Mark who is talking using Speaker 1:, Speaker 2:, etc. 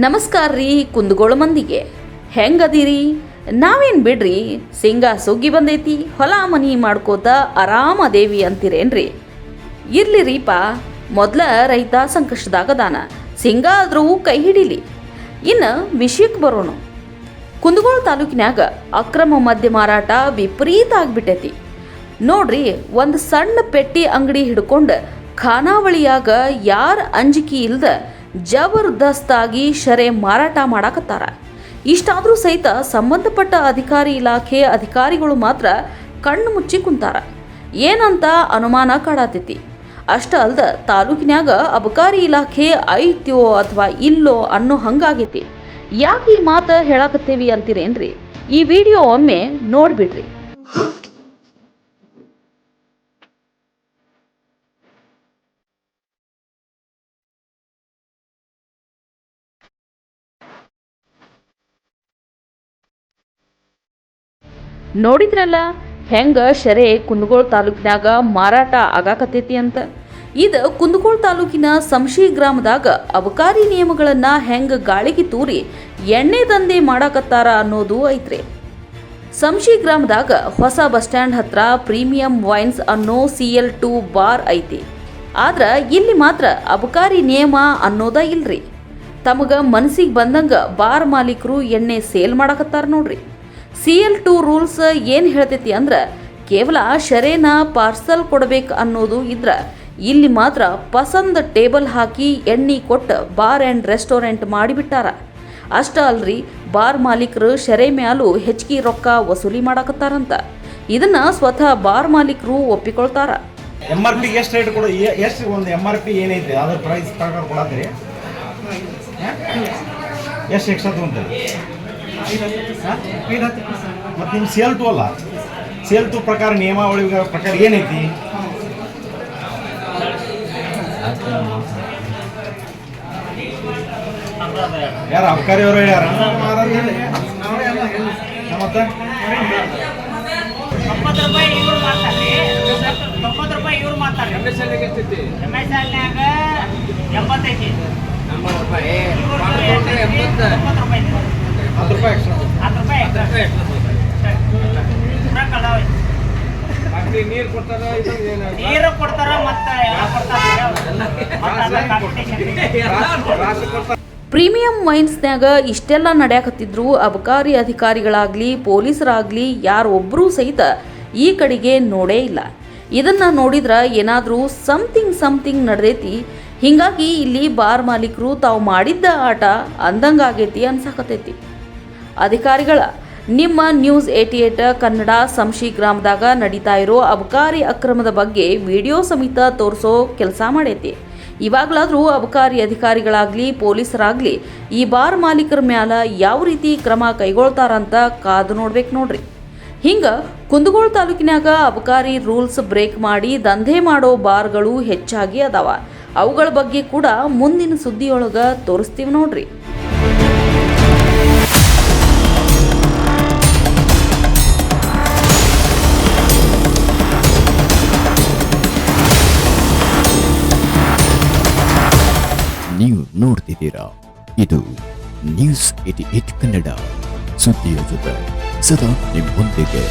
Speaker 1: ನಮಸ್ಕಾರ ರೀ ಕುಂದಗೋಳ ಮಂದಿಗೆ, ಹೆಂಗದಿರಿ? ನಾವೇನು ಬಿಡ್ರಿ, ಶೇಂಗಾ ಸುಗ್ಗಿ ಬಂದೈತಿ, ಹೊಲ ಮನಿ ಮಾಡ್ಕೋತ ಆರಾಮದೇವಿ ಅಂತೀರೇನ್ರಿ? ಇರ್ಲಿ ರೀಪ, ಮೊದಲ ರೈತ ಸಂಕಷ್ಟದಾಗದಾನ, ಶೇಂಗಾ ಆದರೂ ಕೈ ಹಿಡೀಲಿ. ಇನ್ನು ವಿಷಯಕ್ಕೆ ಬರೋಣ. ಕುಂದಗೋಳ ತಾಲೂಕಿನಾಗ ಅಕ್ರಮ ಮದ್ಯ ಮಾರಾಟ ವಿಪರೀತ ಆಗ್ಬಿಟ್ಟೈತಿ ನೋಡ್ರಿ. ಒಂದು ಸಣ್ಣ ಪೆಟ್ಟಿ ಅಂಗಡಿ ಹಿಡ್ಕೊಂಡು ಖಾನಾವಳಿಯಾಗ ಯಾರ ಅಂಜಿಕೆ ಇಲ್ದ ಜಬರ್ದಸ್ತಾಗಿ ಶರೆ ಮಾರಾಟ ಮಾಡಾಕತ್ತಾರ. ಇಷ್ಟಾದರೂ ಸಹಿತ ಸಂಬಂಧಪಟ್ಟ ಅಧಿಕಾರಿ ಇಲಾಖೆ ಅಧಿಕಾರಿಗಳು ಮಾತ್ರ ಕಣ್ಣು ಮುಚ್ಚಿ ಕುಂತಾರ. ಏನಂತ ಅನುಮಾನ ಕಾಡತೈತಿ. ಅಷ್ಟ ಅಲ್ದ ತಾಲೂಕಿನಾಗ ಅಬಕಾರಿ ಇಲಾಖೆ ಐತ್ಯೋ ಅಥವಾ ಇಲ್ಲೋ ಅನ್ನೋ ಹಂಗಾಗೈತಿ. ಯಾಕೆ ಈ ಮಾತು ಹೇಳಾಕತ್ತೇವಿ ಅಂತೀರೇನ್ರಿ? ಈ ವಿಡಿಯೋ ಒಮ್ಮೆ ನೋಡ್ಬಿಡ್ರಿ. ನೋಡಿದ್ರಲ್ಲ ಹೆಂಗ ಶರೆ ಕುಂದಗೋಳ ತಾಲೂಕಿನಾಗ ಮಾರಾಟ ಆಗಾಕತ್ತೈತಿ ಅಂತ. ಇದು ಕುಂದಗೋಳ ತಾಲೂಕಿನ ಸಂಶಿ ಗ್ರಾಮದಾಗ ಅಬಕಾರಿ ನಿಯಮಗಳನ್ನು ಹೆಂಗ ಗಾಳಿಗೆ ತೂರಿ ಎಣ್ಣೆ ದಂಧೆ ಮಾಡಾಕತ್ತಾರ ಅನ್ನೋದು ಐತ್ರಿ. ಸಂಶಿ ಗ್ರಾಮದಾಗ ಹೊಸ ಬಸ್ ಸ್ಟ್ಯಾಂಡ್ ಹತ್ರ ಪ್ರೀಮಿಯಂ ವೈನ್ಸ್ ಅನ್ನೋ CL2 ಬಾರ್ ಐತಿ. ಆದ್ರೆ ಇಲ್ಲಿ ಮಾತ್ರ ಅಬಕಾರಿ ನಿಯಮ ಅನ್ನೋದ ಇಲ್ರಿ. ತಮಗ ಮನಸ್ಸಿಗೆ ಬಂದಂಗ ಬಾರ್ ಮಾಲೀಕರು ಎಣ್ಣೆ ಸೇಲ್ ಮಾಡಾಕತ್ತಾರ ನೋಡ್ರಿ. CL2 ರೂಲ್ಸ್ ಏನು ಹೇಳ್ತೈತಿ ಅಂದ್ರೆ, ಕೇವಲ ಶರೇನ ಪಾರ್ಸಲ್ ಕೊಡಬೇಕು ಅನ್ನೋದು ಇದ್ರ ಇಲ್ಲಿ ಮಾತ್ರ ಪಸಂದ್ ಟೇಬಲ್ ಹಾಕಿ ಎಣ್ಣೆ ಕೊಟ್ಟು ಬಾರ್ ಆ್ಯಂಡ್ ರೆಸ್ಟೋರೆಂಟ್ ಮಾಡಿಬಿಟ್ಟಾರ. ಅಷ್ಟ ಅಲ್ರಿ, ಬಾರ್ ಮಾಲೀಕರು ಶರೆ ಮ್ಯಾಲೂ ಹೆಚ್ಚಿಗೆ ರೊಕ್ಕ ವಸೂಲಿ ಮಾಡಾಕತ್ತಾರಂತ. ಇದನ್ನ ಸ್ವತಃ ಬಾರ್ ಮಾಲೀಕರು ಒಪ್ಪಿಕೊಳ್ತಾರ.
Speaker 2: MRP ಎಷ್ಟು ರೇಟ್ ಕೊಡು, ಎಷ್ಟು ಒಂದು MRP ಏನೈತೆ ಅದ್ರ ಪ್ರೈಸ್ ಪ್ರಕಾರ ಕೊಡತ್ತೀರಿ? ಎಷ್ಟು ಎಕ್ಸ್ಟ್ರಾ ತೊಗೊಂತೀರಿ? ಮತ್ತು ನಿಮ್ಮ CL2 ಅಲ್ಲ, CL2 ಪ್ರಕಾರ ನಿಯಮಾವಳಿ ಪ್ರಕಾರ ಏನೈತಿ? ಯಾರು ಅಬಕಾರಿ ಅವರು ಹೇಳ್ಯಾರ? ಮತ್ತೆ
Speaker 3: 90 ರೂಪಾಯಿ ಇವ್ರು ಮಾಡ್ತಾರೆ, 90 ರೂಪಾಯಿ ಇವ್ರು ಮಾಡ್ತಾರೆ. MSLನಾಗ 85 90 ರೂಪಾಯಿ 90 ರೂಪಾಯಿ
Speaker 2: 10 ರೂಪಾಯಿ ಎಕ್ಸ್ಟ್ರಾ
Speaker 3: 10 ರೂಪಾಯಿ
Speaker 2: ನೀರು ಕೊಡ್ತಾರ,
Speaker 3: ನೀರು ಕೊಡ್ತಾರ, ಮತ್ತೆ
Speaker 1: ಪ್ರೀಮಿಯಂ ವೈನ್ಸ್ನ್ಯಾಗ ಇಷ್ಟೆಲ್ಲ ನಡೆಯಕತ್ತಿದ್ರು ಅಬಕಾರಿ ಅಧಿಕಾರಿಗಳಾಗ್ಲಿ ಪೊಲೀಸರಾಗ್ಲಿ ಯಾರೊಬ್ಬರೂ ಸಹಿತ ಈ ಕಡೆಗೆ ನೋಡೇ ಇಲ್ಲ. ಇದನ್ನ ನೋಡಿದ್ರ ಏನಾದರೂ ಸಮಥಿಂಗ್ ನಡೆದೈತಿ. ಹಿಂಗಾಗಿ ಇಲ್ಲಿ ಬಾರ್ ಮಾಲೀಕರು ತಾವು ಮಾಡಿದ್ದ ಆಟ ಅಂದಂಗಾಗೈತಿ ಅನ್ಸಾಕತೈತಿ. ಅಧಿಕಾರಿಗಳ ನಿಮ್ಮ ನ್ಯೂಸ್ 88 ಕನ್ನಡ ಸಂಶಿ ಗ್ರಾಮದಾಗ ನಡೀತಾ ಇರೋ ಅಬಕಾರಿ ಅಕ್ರಮದ ಬಗ್ಗೆ ವಿಡಿಯೋ ಸಮೇತ ತೋರಿಸೋ ಕೆಲಸ ಮಾಡೈತಿ. ಇವಾಗಲಾದರೂ ಅಬಕಾರಿ ಅಧಿಕಾರಿಗಳಾಗ್ಲಿ ಪೊಲೀಸರಾಗ್ಲಿ ಈ ಬಾರ್ ಮಾಲೀಕರ ಮ್ಯಾಲ ಯಾವ ರೀತಿ ಕ್ರಮ ಕೈಗೊಳ್ತಾರಂತ ಕಾದು ನೋಡ್ಬೇಕು ನೋಡ್ರಿ. ಹಿಂಗ ಕುಂದಗೋಳ ತಾಲೂಕಿನಾಗ ಅಬಕಾರಿ ರೂಲ್ಸ್ ಬ್ರೇಕ್ ಮಾಡಿ ದಂಧೆ ಮಾಡೋ ಬಾರ್ಗಳು ಹೆಚ್ಚಾಗಿ ಅದಾವ. ಅವುಗಳ ಬಗ್ಗೆ ಕೂಡ ಮುಂದಿನ ಸುದ್ದಿಯೊಳಗ ತೋರಿಸ್ತೀವಿ ನೋಡ್ರಿ.
Speaker 4: ನೀವು ನೋಡ್ತಿದ್ದೀರಾ, ಇದು ನ್ಯೂಸ್ 88 ಕನ್ನಡ, ಸುದ್ದಿಯ ಜೊತೆ ಸದಾ ನಿಮ್ಮೊಂದಿಗೆ.